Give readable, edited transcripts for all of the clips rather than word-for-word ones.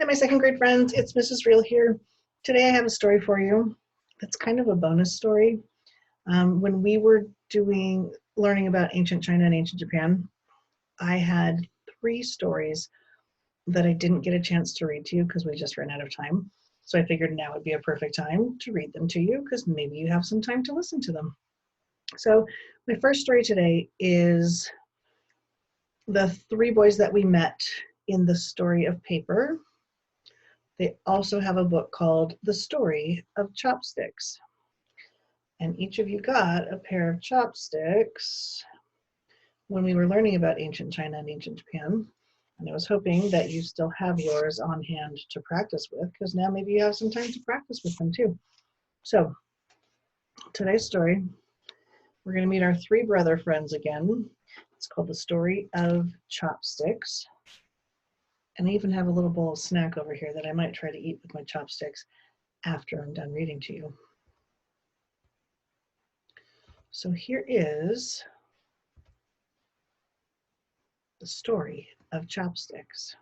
Hi, my second grade friends. It's Mrs. Real here. Today I have a story for you. That's kind of a bonus story. When we were learning about ancient China and ancient Japan, I had three stories that I didn't get a chance to read to you because we just ran out of time. So I figured now would be a perfect time to read them to you because maybe you have some time to listen to them. So my first story today is the three boys that we met in the Story of Paper. They also have a book called The Story of Chopsticks. And each of you got a pair of chopsticks when we were learning about ancient China and ancient Japan. And I was hoping that you still have yours on hand to practice with, because now maybe you have some time to practice with them too. So today's story, we're going to meet our three brother friends again. It's called The Story of Chopsticks. And I even have a little bowl of snack over here that I might try to eat with my chopsticks after I'm done reading to you. So here is the story of chopsticks.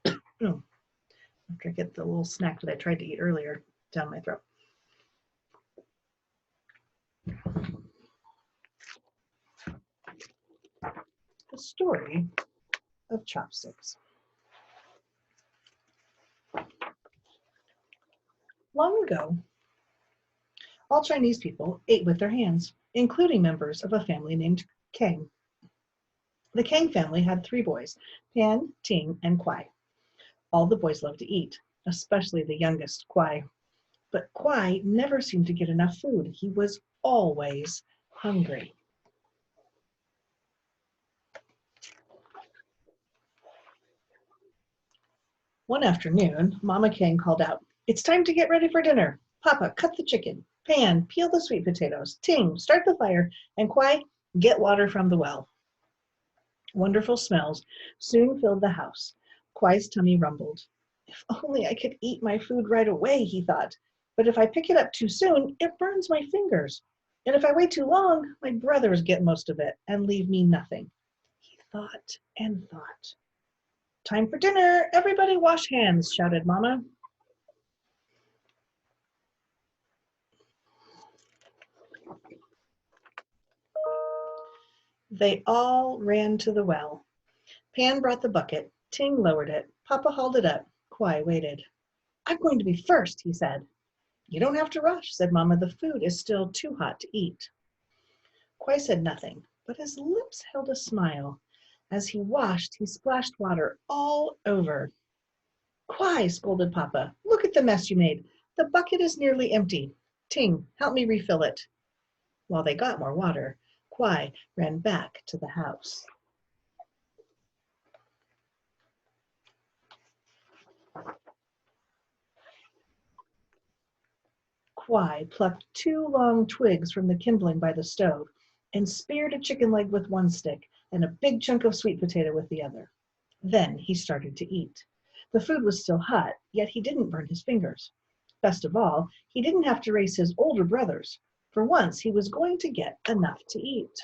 Oh, after I get the little snack that I tried to eat earlier down my throat. The story of chopsticks. Long ago, all Chinese people ate with their hands, including members of a family named Chang. The Chang family had three boys, Pan, Ting, and Kuai. All the boys loved to eat, especially the youngest, Kuai. But Kuai never seemed to get enough food. He was always hungry. One afternoon, Mama Chang called out, "It's time to get ready for dinner. Papa, cut the chicken. Pan, peel the sweet potatoes. Ting, start the fire. And Kuai, get water from the well." Wonderful smells soon filled the house. Kuai's tummy rumbled. If only I could eat my food right away, he thought. But if I pick it up too soon, it burns my fingers. And if I wait too long, my brothers get most of it and leave me nothing. He thought and thought. "Time for dinner. Everybody wash hands," shouted Mama. They all ran to the well. Pan brought the bucket. Ting lowered it. Papa hauled it up. Kuai waited. "I'm going to be first," he said. "You don't have to rush," said Mama. "The food is still too hot to eat." Kuai said nothing, but his lips held a smile. As he washed, he splashed water all over. "Kuai," scolded Papa, "look at the mess you made. The bucket is nearly empty. Ting, help me refill it." While they got more water, Kuai ran back to the house. Kuai plucked two long twigs from the kindling by the stove and speared a chicken leg with one stick and a big chunk of sweet potato with the other. Then he started to eat. The food was still hot, yet he didn't burn his fingers. Best of all, he didn't have to race his older brothers. For once, he was going to get enough to eat.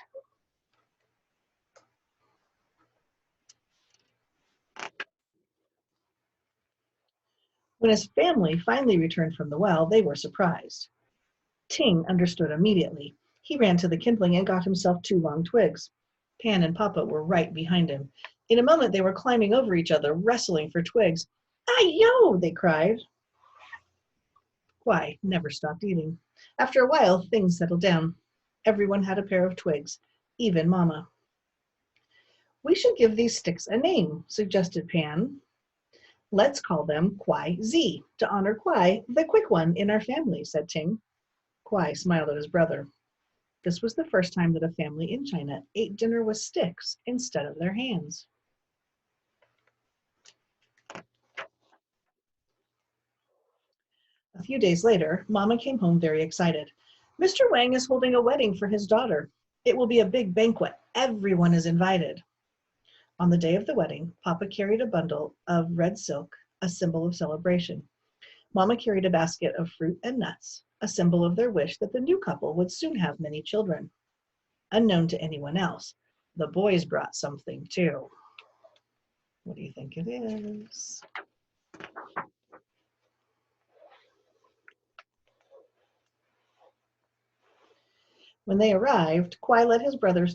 When his family finally returned from the well, they were surprised. Ting understood immediately. He ran to the kindling and got himself two long twigs. Pan and Papa were right behind him. In a moment, they were climbing over each other, wrestling for twigs. "Ay-yo!" they cried. Kuai never stopped eating. After a while, things settled down. Everyone had a pair of twigs, even Mama. "We should give these sticks a name," suggested Pan. "Let's call them Kuai Z, to honor Kuai, the quick one in our family," said Ting. Kuai smiled at his brother. This was the first time that a family in China ate dinner with sticks instead of their hands. A few days later, Mama came home very excited. "Mr. Wang is holding a wedding for his daughter. It will be a big banquet. Everyone is invited." On the day of the wedding, Papa carried a bundle of red silk, a symbol of celebration. Mama carried a basket of fruit and nuts, a symbol of their wish that the new couple would soon have many children. Unknown to anyone else, The boys brought something too. What do you think it is? When they arrived, Kwai led his brothers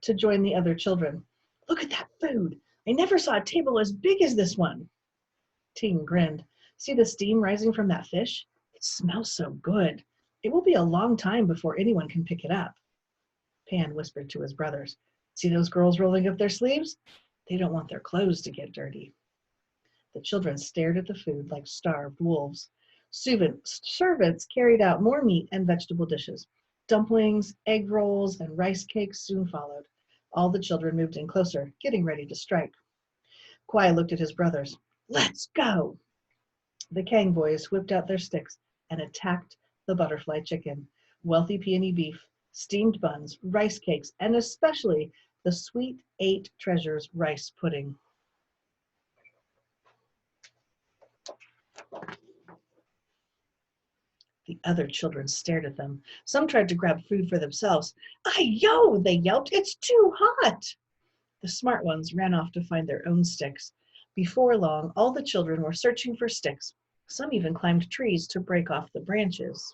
to join the other children. Look at that food. I never saw a table as big as this one. Ting grinned. See the steam rising from that fish? It smells so good. It will be a long time before anyone can pick it up. Pan whispered to his brothers. See those girls rolling up their sleeves? They don't want their clothes to get dirty. The children stared at the food like starved wolves. Servants carried out more meat and vegetable dishes. Dumplings, egg rolls, and rice cakes soon followed. All the children moved in closer, getting ready to strike. Kwai looked at his brothers. Let's go! The Kang boys whipped out their sticks and attacked the butterfly chicken, wealthy peony beef, steamed buns, rice cakes, and especially the sweet 8 treasures rice pudding. The other children stared at them. Some tried to grab food for themselves. Ay-yo, they yelped, it's too hot. The smart ones ran off to find their own sticks. Before long, all the children were searching for sticks. Some even climbed trees to break off the branches.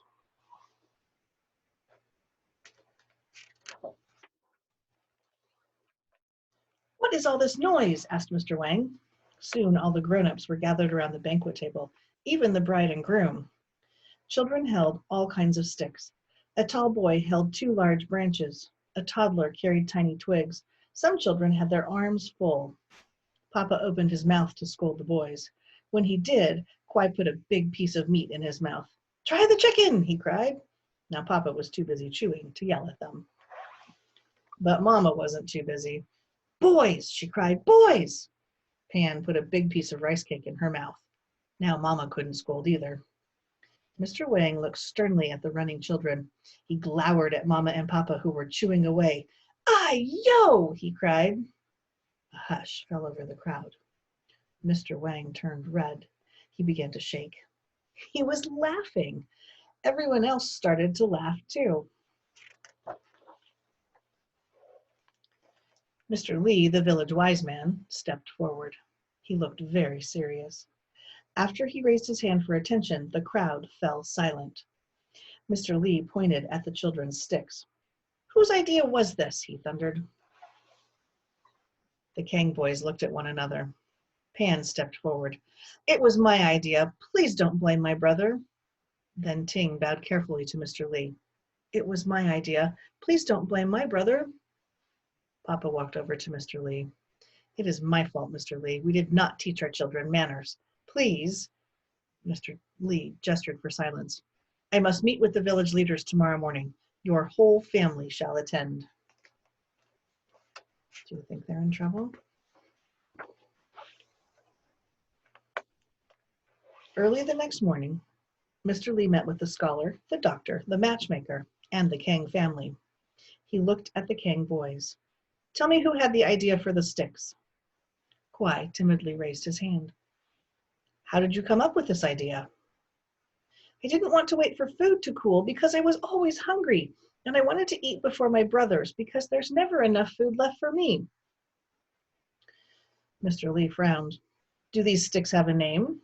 What is all this noise? Asked Mr. Wang. Soon all the grown-ups were gathered around the banquet table, even the bride and groom. Children held all kinds of sticks. A tall boy held 2 large branches. A toddler carried tiny twigs. Some children had their arms full. Papa opened his mouth to scold the boys. When he did, Kwai put a big piece of meat in his mouth. Try the chicken, he cried. Now Papa was too busy chewing to yell at them. But Mama wasn't too busy. Boys, she cried, boys! Pan put a big piece of rice cake in her mouth. Now Mama couldn't scold either. Mr. Wang looked sternly at the running children. He glowered at Mama and Papa who were chewing away. Ay-yo, he cried. A hush fell over the crowd. Mr. Wang turned red. He began to shake. He was laughing. Everyone else started to laugh too. Mr. Li, the village wise man, stepped forward. He looked very serious. After he raised his hand for attention, the crowd fell silent. Mr. Li pointed at the children's sticks. Whose idea was this? He thundered. The Kang boys looked at one another. Pan stepped forward. It was my idea. Please don't blame my brother. Then Ting bowed carefully to Mr. Li. It was my idea. Please don't blame my brother. Papa walked over to Mr. Li. It is my fault, Mr. Li. We did not teach our children manners. Please. Mr. Li gestured for silence. I must meet with the village leaders tomorrow morning. Your whole family shall attend. Do you think they're in trouble? Early the next morning, Mr. Li met with the scholar, the doctor, the matchmaker, and the Kang family. He looked at the Kang boys. Tell me who had the idea for the sticks. Kwai timidly raised his hand. How did you come up with this idea? I didn't want to wait for food to cool because I was always hungry, and I wanted to eat before my brothers because there's never enough food left for me. Mr. Li frowned. Do these sticks have a name?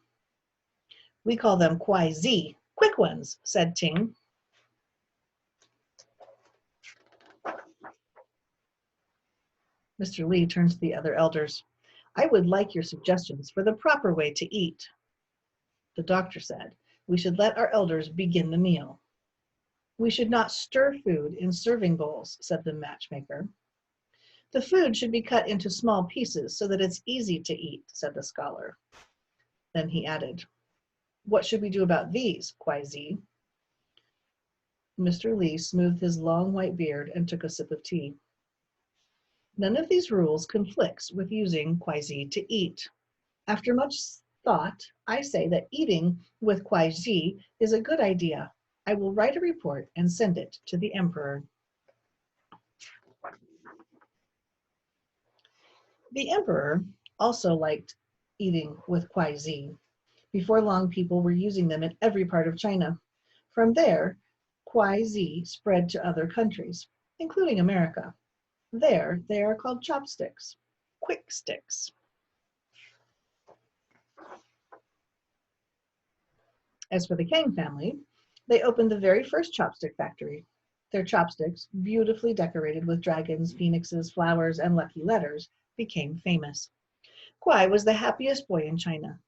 We call them Kwai Zi, quick ones, said Ting. Mr. Li turned to the other elders. I would like your suggestions for the proper way to eat. The doctor said, we should let our elders begin the meal. We should not stir food in serving bowls, said the matchmaker. The food should be cut into small pieces so that it's easy to eat, said the scholar. Then he added, what should we do about these, Kwai Zi? Mr. Li smoothed his long white beard and took a sip of tea. None of these rules conflicts with using Kwai Zi to eat. After much thought, I say that eating with Kwai Zi is a good idea. I will write a report and send it to the emperor. The emperor also liked eating with Kwai Zi. Before long, people were using them in every part of China. From there, Kwai Zi spread to other countries, including America. There, they are called chopsticks, quick sticks. As for the Chang family, they opened the very first chopstick factory. Their chopsticks, beautifully decorated with dragons, phoenixes, flowers, and lucky letters, became famous. Kuai was the happiest boy in China.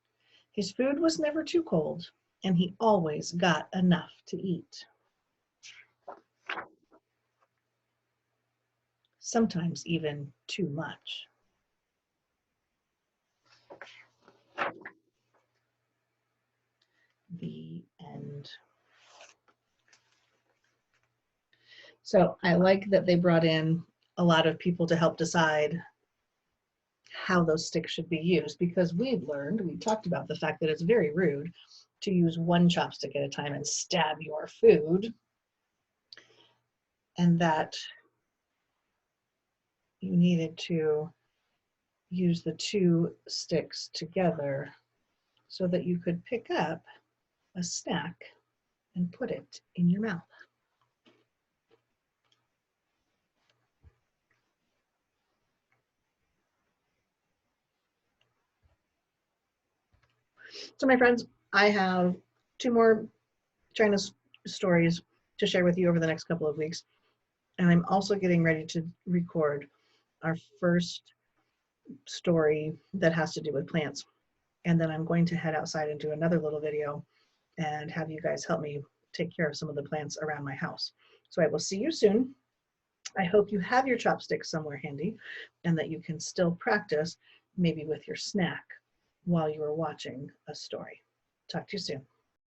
His food was never too cold, and he always got enough to eat. Sometimes even too much. The end. So I like that they brought in a lot of people to help decide how those sticks should be used, because we talked about the fact that it's very rude to use one chopstick at a time and stab your food, and that you needed to use the two sticks together so that you could pick up a snack and put it in your mouth. So my friends, I have 2 more China stories to share with you over the next couple of weeks. And I'm also getting ready to record our first story that has to do with plants. And then I'm going to head outside and do another little video and have you guys help me take care of some of the plants around my house. So I will see you soon. I hope you have your chopsticks somewhere handy and that you can still practice, maybe with your snack, while you are watching a story. Talk to you soon.